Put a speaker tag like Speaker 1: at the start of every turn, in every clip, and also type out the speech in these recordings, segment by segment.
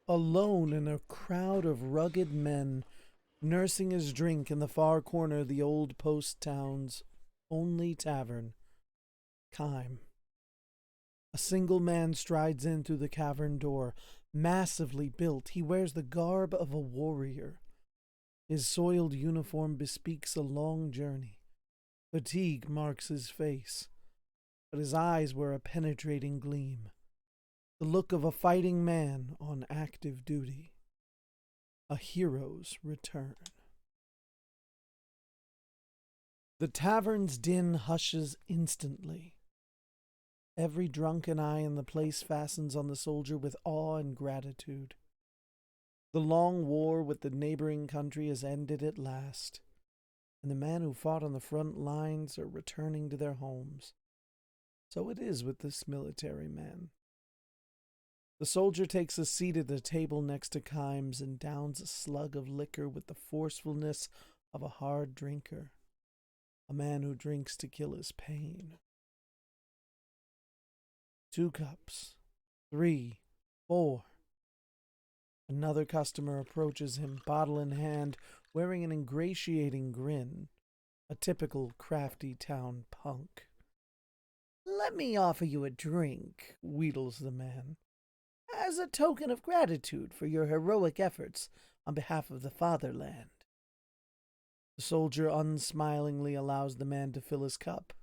Speaker 1: alone in a crowd of rugged men, nursing his drink in the far corner of the old post town's only tavern, Kime. A single man strides in through the cavern door. Massively built, he wears the garb of a warrior. His soiled uniform bespeaks a long journey. Fatigue marks his face, but his eyes wear a penetrating gleam, the look of a fighting man on active duty. A hero's return. The tavern's din hushes instantly. Every drunken eye in the place fastens on the soldier with awe and gratitude. The long war with the neighboring country has ended at last, and the men who fought on the front lines are returning to their homes. So it is with this military man. The soldier takes a seat at the table next to Kimes and downs a slug of liquor with the forcefulness of a hard drinker, a man who drinks to kill his pain. 2 cups, 3, 4. Another customer approaches him, bottle in hand, wearing an ingratiating grin, a typical crafty town punk. "Let me offer you a drink," wheedles the man, "as a token of gratitude for your heroic efforts on behalf of the fatherland." The soldier unsmilingly allows the man to fill his cup.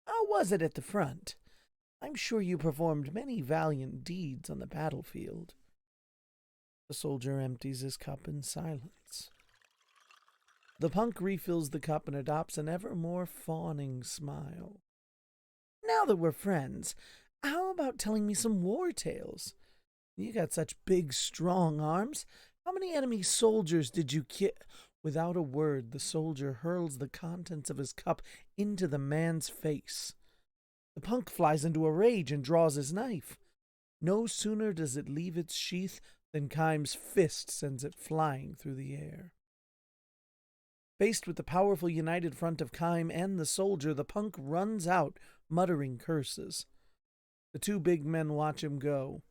Speaker 1: "How was it at the front? I'm sure you performed many valiant deeds on the battlefield." The soldier empties his cup in silence. The punk refills the cup and adopts an ever more fawning smile. "Now that we're friends, how about telling me some war tales? You got such big, strong arms. How many enemy soldiers did you kill?" Without a word, the soldier hurls the contents of his cup into the man's face. The punk flies into a rage and draws his knife. No sooner does it leave its sheath than Kime's fist sends it flying through the air. Faced with the powerful united front of Kime and the soldier, the punk runs out, muttering curses. The 2 big men watch him go,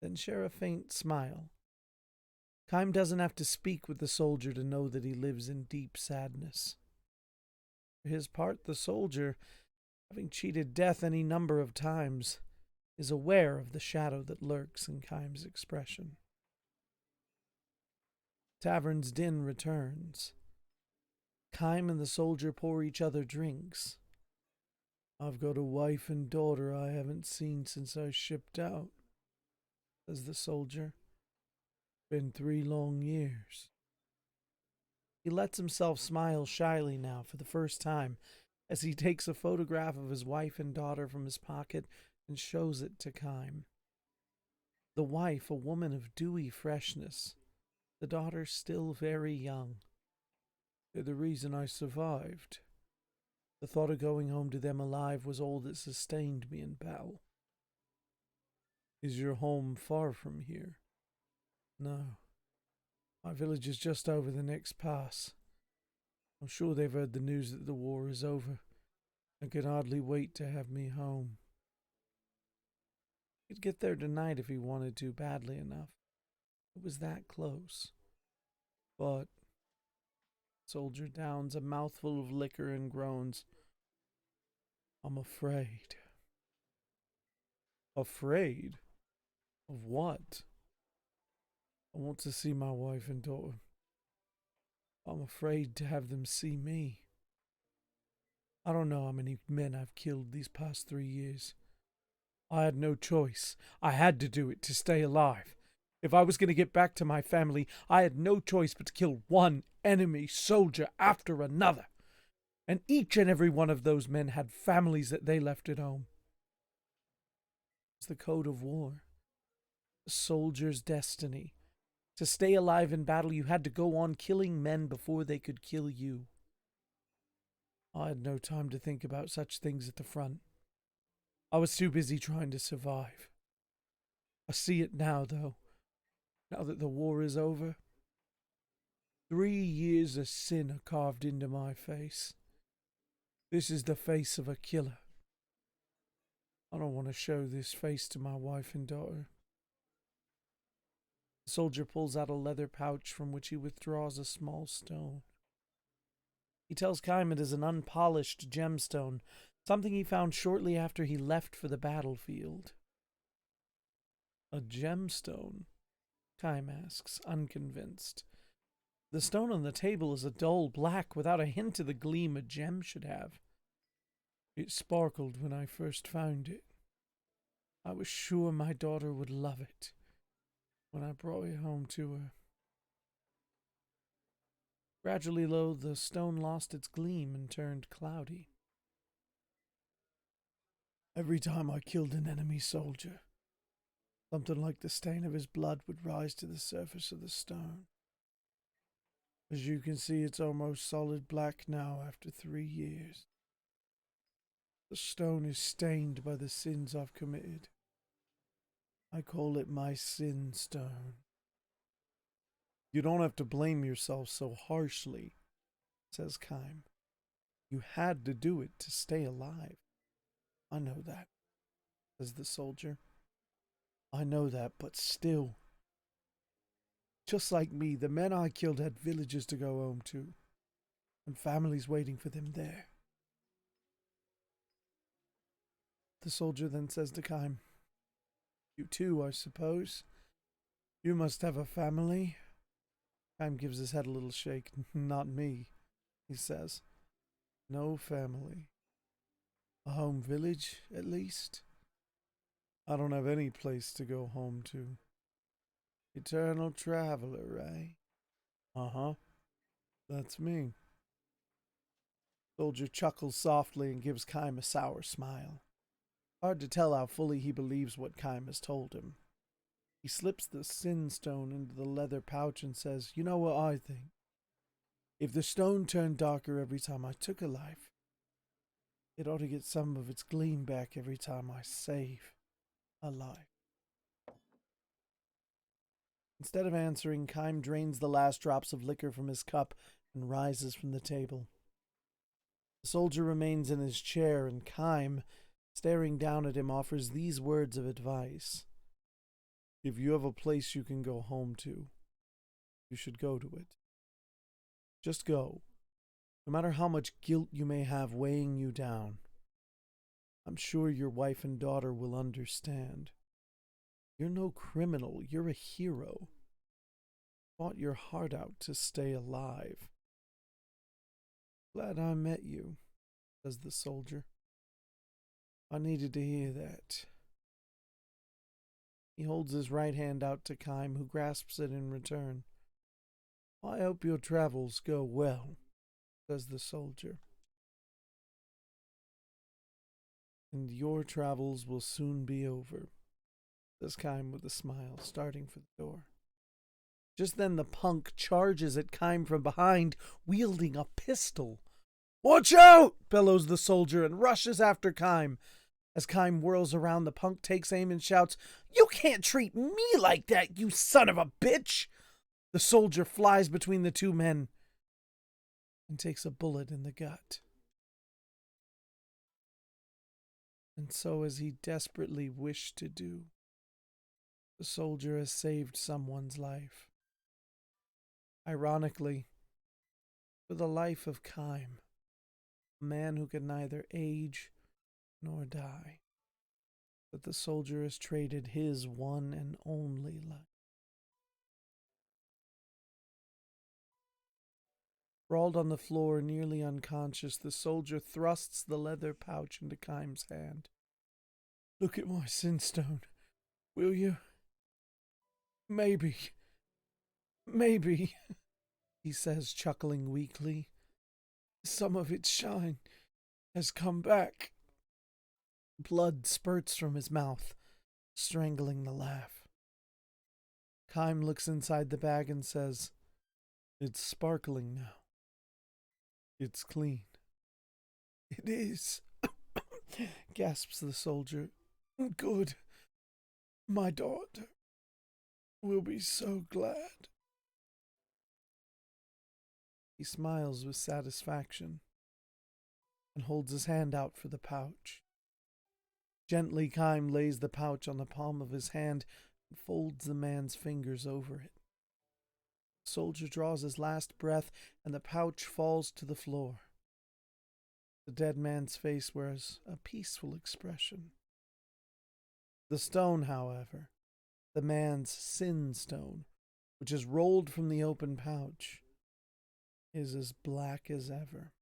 Speaker 1: then share a faint smile. Kime doesn't have to speak with the soldier to know that he lives in deep sadness. For his part, the soldier, having cheated death any number of times, is aware of the shadow that lurks in Kime's expression. Tavern's din returns. Kime and the soldier pour each other drinks. "I've got a wife and daughter I haven't seen since I shipped out," says the soldier. "Been 3 long years." He lets himself smile shyly now for the first time as he takes a photograph of his wife and daughter from his pocket and shows it to Kime. The wife, a woman of dewy freshness. The daughter still very young. "They're the reason I survived. The thought of going home to them alive was all that sustained me in battle." "Is your home far from here?" "No. My village is just over the next pass. I'm sure they've heard the news that the war is over and can hardly wait to have me home." He could get there tonight if he wanted to badly enough. It was that close. But soldier downs a mouthful of liquor and groans. "I'm afraid." "Afraid? Of what?" "I want to see my wife and daughter. I'm afraid to have them see me. I don't know how many men I've killed these past 3 years. I had no choice. I had to do it to stay alive. If I was going to get back to my family, I had no choice but to kill one enemy soldier after another. And each and every one of those men had families that they left at home. It's the code of war. The soldier's destiny. To stay alive in battle, you had to go on killing men before they could kill you. I had no time to think about such things at the front. I was too busy trying to survive. I see it now, though. Now that the war is over. 3 years of sin are carved into my face. This is the face of a killer. I don't want to show this face to my wife and daughter. The soldier pulls out a leather pouch from which he withdraws a small stone. He tells Kime it is an unpolished gemstone, something he found shortly after he left for the battlefield. A gemstone? Kime asks, unconvinced. The stone on the table is a dull black without a hint of the gleam a gem should have. It sparkled when I first found it. I was sure my daughter would love it when I brought it home to her. Gradually, though, the stone lost its gleam and turned cloudy. Every time I killed an enemy soldier, something like the stain of his blood would rise to the surface of the stone. As you can see, it's almost solid black now after 3 years. The stone is stained by the sins I've committed. I call it my sin stone. You don't have to blame yourself so harshly, says Kime. You had to do it to stay alive. I know that, says the soldier. I know that, but still. Just like me, the men I killed had villages to go home to, and families waiting for them there. The soldier then says to Kime, You too, I suppose. You must have a family. Kime gives his head a little shake. Not me, he says. No family. A home village, at least. I don't have any place to go home to. Eternal traveler, eh? Uh-huh. That's me. Soldier chuckles softly and gives Kime a sour smile. Hard to tell how fully he believes what Kime has told him. He slips the sin stone into the leather pouch and says, You know what I think? If the stone turned darker every time I took a life, it ought to get some of its gleam back every time I save a life. Instead of answering, Kime drains the last drops of liquor from his cup and rises from the table. The soldier remains in his chair, and Kime, staring down at him, offers these words of advice. If you have a place you can go home to, you should go to it. Just go, no matter how much guilt you may have weighing you down. I'm sure your wife and daughter will understand. You're no criminal, you're a hero. Fought your heart out to stay alive. Glad I met you, says the soldier. I needed to hear that. He holds his right hand out to Kime, who grasps it in return. I hope your travels go well, says the soldier. And your travels will soon be over, says Kime with a smile, starting for the door. Just then the punk charges at Kime from behind, wielding a pistol. Watch out! Bellows the soldier and rushes after Kime. As Kime whirls around, the punk takes aim and shouts, You can't treat me like that, you son of a bitch! The soldier flies between the two men and takes a bullet in the gut. And so, as he desperately wished to do, the soldier has saved someone's life. Ironically, for the life of Kime, a man who can neither age nor die, but the soldier has traded his one and only life. Sprawled on the floor, nearly unconscious, the soldier thrusts the leather pouch into Kime's hand. Look at my sin stone, will you? Maybe, he says, chuckling weakly. Some of its shine has come back. Blood spurts from his mouth, strangling the laugh. Kime looks inside the bag and says, It's sparkling now. It's clean. It is, gasps the soldier. Good. My daughter will be so glad. He smiles with satisfaction and holds his hand out for the pouch. Gently, Kime lays the pouch on the palm of his hand, and folds the man's fingers over it. The soldier draws his last breath, and the pouch falls to the floor. The dead man's face wears a peaceful expression. The stone, however, the man's sin stone, which is rolled from the open pouch, is as black as ever.